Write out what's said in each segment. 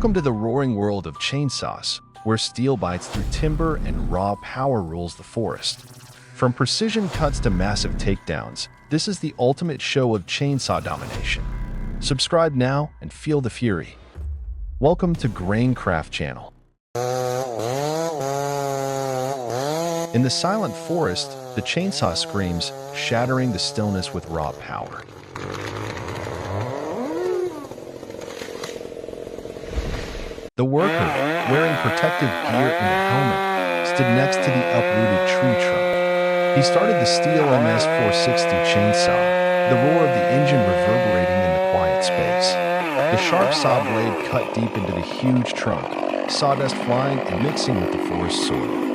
Welcome to the roaring world of chainsaws, where steel bites through timber and raw power rules the forest. From precision cuts to massive takedowns, this is the ultimate show of chainsaw domination. Subscribe now and feel the fury. Welcome to Graincraft Channel. In the silent forest, the chainsaw screams, shattering the stillness with raw power. The worker, wearing protective gear and a helmet, stood next to the uprooted tree trunk. He started the steel MS-460 chainsaw, the roar of the engine reverberating in the quiet space. The sharp saw blade cut deep into the huge trunk, sawdust flying and mixing with the forest soil.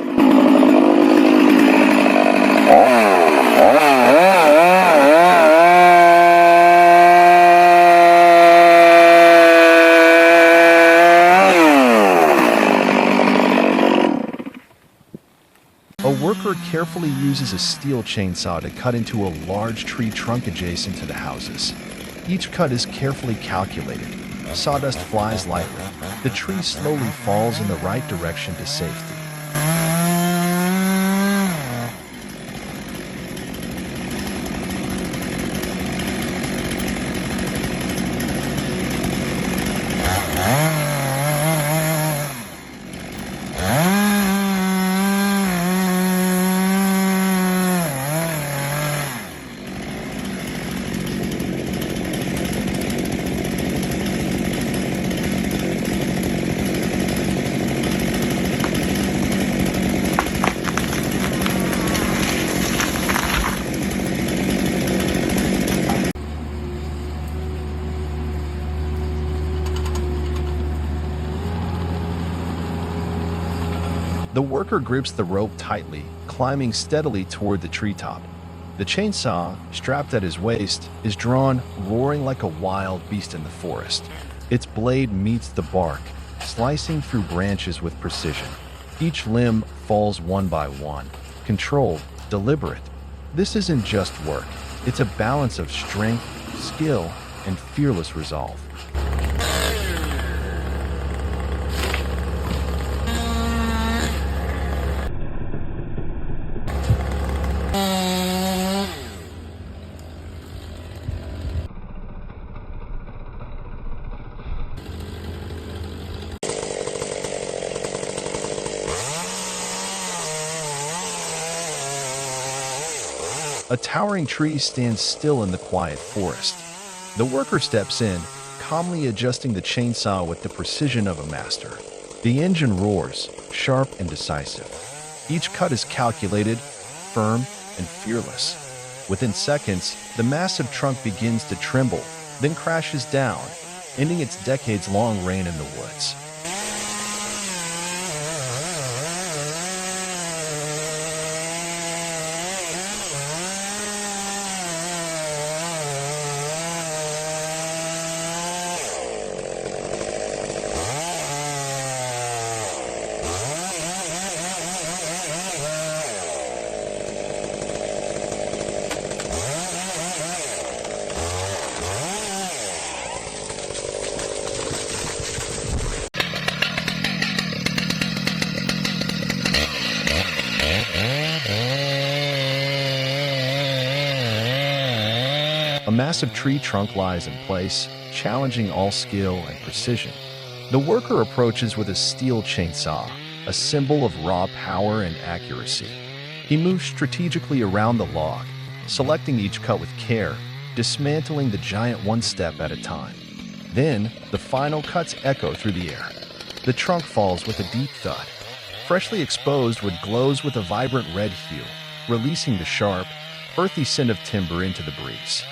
A worker carefully uses a steel chainsaw to cut into a large tree trunk adjacent to the houses. Each cut is carefully calculated. Sawdust flies lightly. The tree slowly falls in the right direction to safety. The worker grips the rope tightly, climbing steadily toward the treetop. The chainsaw, strapped at his waist, is drawn, roaring like a wild beast in the forest. Its blade meets the bark, slicing through branches with precision. Each limb falls one by one, controlled, deliberate. This isn't just work. It's a balance of strength, skill, and fearless resolve. A towering tree stands still in the quiet forest. The worker steps in, calmly adjusting the chainsaw with the precision of a master. The engine roars, sharp and decisive. Each cut is calculated, firm, and fearless. Within seconds, the massive trunk begins to tremble, then crashes down, ending its decades-long reign in the woods. A massive tree trunk lies in place, challenging all skill and precision. The worker approaches with a steel chainsaw, a symbol of raw power and accuracy. He moves strategically around the log, selecting each cut with care, dismantling the giant one step at a time. Then, the final cuts echo through the air. The trunk falls with a deep thud. Freshly exposed wood glows with a vibrant red hue, releasing the sharp, earthy scent of timber into the breeze.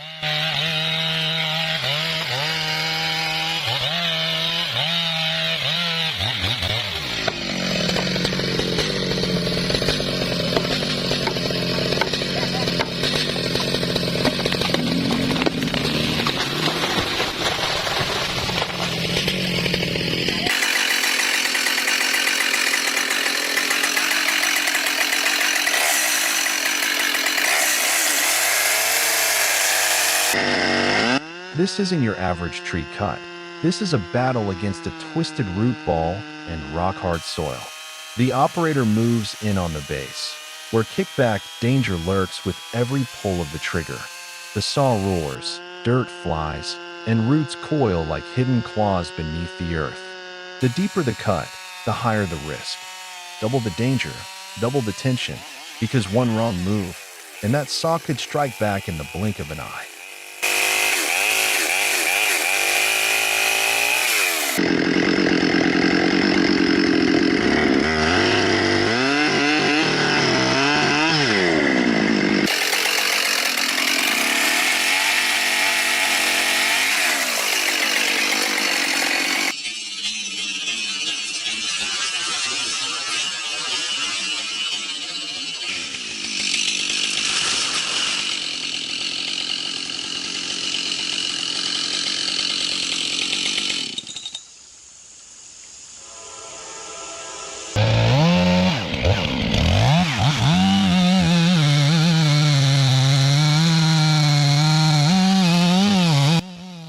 This isn't your average tree cut. This is a battle against a twisted root ball and rock-hard soil. The operator moves in on the base, where kickback danger lurks with every pull of the trigger. The saw roars, dirt flies, and roots coil like hidden claws beneath the earth. The deeper the cut, the higher the risk. Double the danger, double the tension, because one wrong move, and that saw could strike back in the blink of an eye.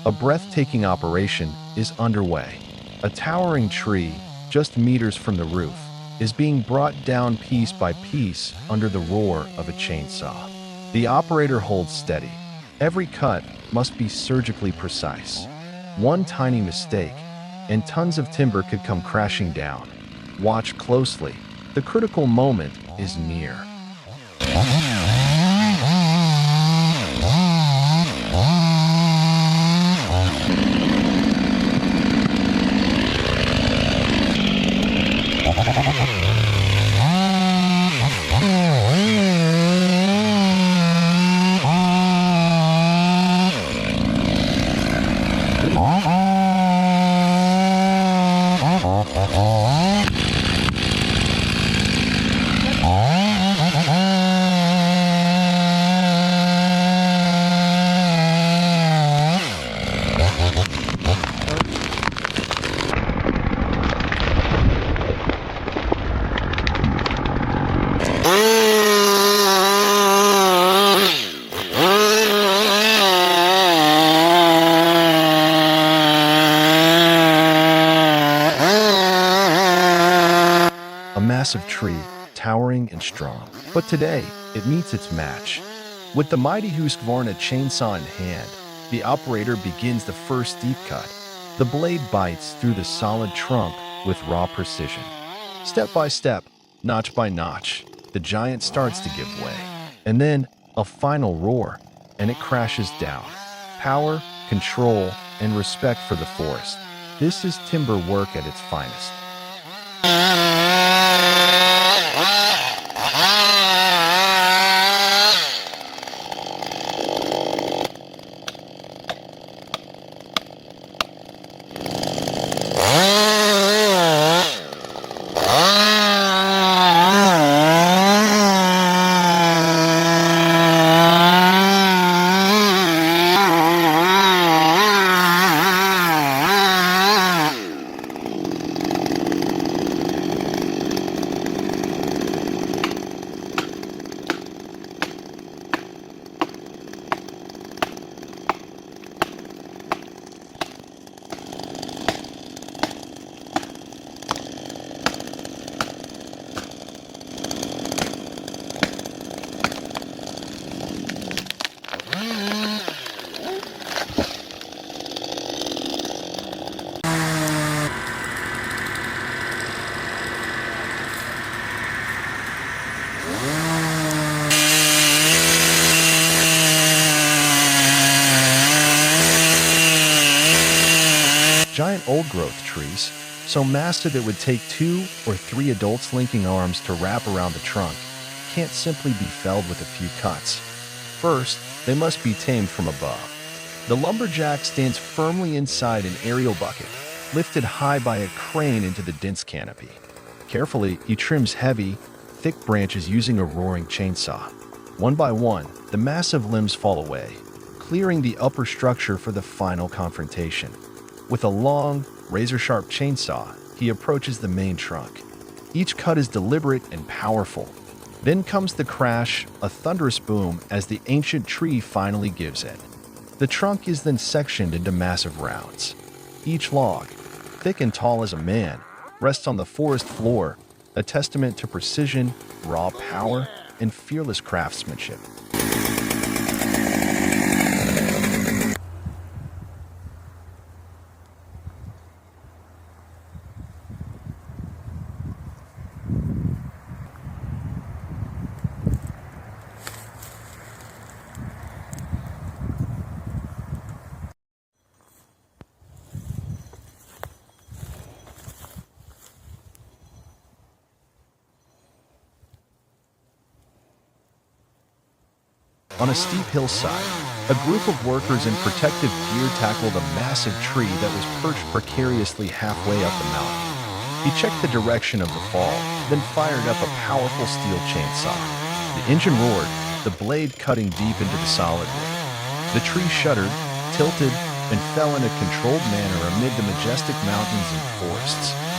A breathtaking operation is underway. A towering tree, just meters from the roof, is being brought down piece by piece under the roar of a chainsaw. The operator holds steady. Every cut must be surgically precise. One tiny mistake, and tons of timber could come crashing down. Watch closely. The critical moment is near. A massive tree, towering and strong. But today, it meets its match. With the mighty Husqvarna chainsaw in hand, the operator begins the first deep cut. The blade bites through the solid trunk with raw precision. Step by step, notch by notch, the giant starts to give way. And then, a final roar, and it crashes down. Power, control, and respect for the forest. This is timber work at its finest. Giant old-growth trees, so massive it would take 2 or 3 adults linking arms to wrap around the trunk, can't simply be felled with a few cuts. First, they must be tamed from above. The lumberjack stands firmly inside an aerial bucket, lifted high by a crane into the dense canopy. Carefully, he trims heavy, thick branches using a roaring chainsaw. One by one, the massive limbs fall away, clearing the upper structure for the final confrontation. With a long, razor-sharp chainsaw, he approaches the main trunk. Each cut is deliberate and powerful. Then comes the crash, a thunderous boom as the ancient tree finally gives in. The trunk is then sectioned into massive rounds. Each log, thick and tall as a man, rests on the forest floor, a testament to precision, raw power, and fearless craftsmanship. On a steep hillside, a group of workers in protective gear tackled a massive tree that was perched precariously halfway up the mountain. He checked the direction of the fall, then fired up a powerful steel chainsaw. The engine roared, the blade cutting deep into the solid wood. The tree shuddered, tilted, and fell in a controlled manner amid the majestic mountains and forests.